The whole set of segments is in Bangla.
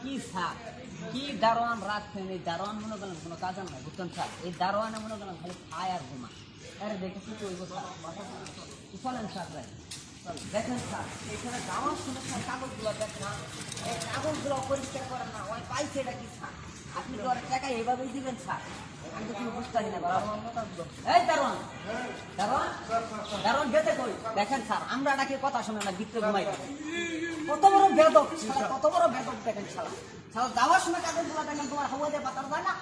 কি স্যার কি দারোয়ান রাখছেন? এই দারোয়ান মনে করেন কোনো কাজ নাই, বুঝছেন স্যার? এই দারোয়ানে মনে করেন খালি খায় আর ঘুমা। আরে দেখেছি তো ওই কথা চলেন স্যার, ভাই দেখেন স্যার, এখানে যাওয়ার সময় স্যার কাগজগুলো দেখেন, এই কাগজগুলো পরিষ্কার করেন না, ওই পাইছে এটা কি স্যার? আপনি তো আর টাকা এইভাবেই দিবেন স্যার? আমি তো কিছু বুঝতে পারি না বাবা। এই দারোয়ান, দারোয়ান, দারোয়ান যেতে কই? দেখেন স্যার, আমরা নাকি কথা শুনে না, ভিতরে ঘুমাই। কত বড় বেদক, কত বড় বেদক দেখেন শালা। শালা যাওয়ার সময় কাগজগুলো দেখেন, তোমার হাওয়া দিয়ে বাতাস যায় না?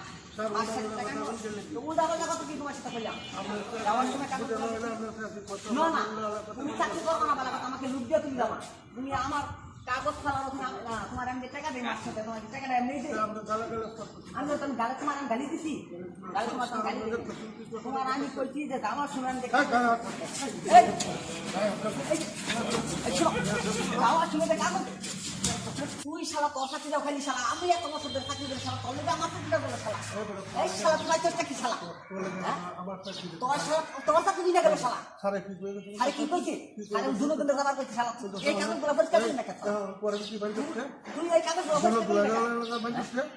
আমাকে লুট দিয়ে তুমি যাবা, তুমি আমার কাগজ ফেলার তোমার এমনি টাকা দেয়, মার সাথে তোমার টাকাটা এমনি আমি তুমি গালে তোমার আমি গালি দিছি, গালে তোমার গালি তোমার আমি করছি যে যাওয়ার সময় আমি যাওয়ার সময় কাগজ তুই শালা তোর সাথে যাও খালি শালা, আমি এত বছর ধরে চাকরি করি শালা, তোর আমার চাকরিটা বলে শালা, এই শালা তোমার চেষ্টা কি শালা, তোর শালা তোর চাকরি না গেল শালা, আরে কি কইছে? আরে দুনো কিন্তু যাবার কইছে শালা, এই কাগজগুলো পরিষ্কার করি না কেন? তুই এই কাগজগুলো পরিষ্কার করি না কেন?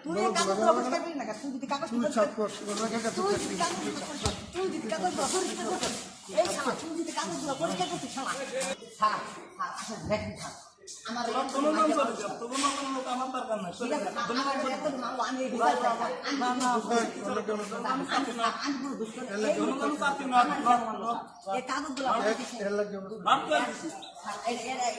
তুই এই কাগজগুলো পরিষ্কার করি না কেন? তুই যদি কাগজগুলো পরিষ্কার করছিস, এই শালা তুই যদি কাগজগুলো পরিষ্কার করছিস শালা, স্যার আসেন দেখেন স্যার, আমার লোক আমার দরকার নাই, আমি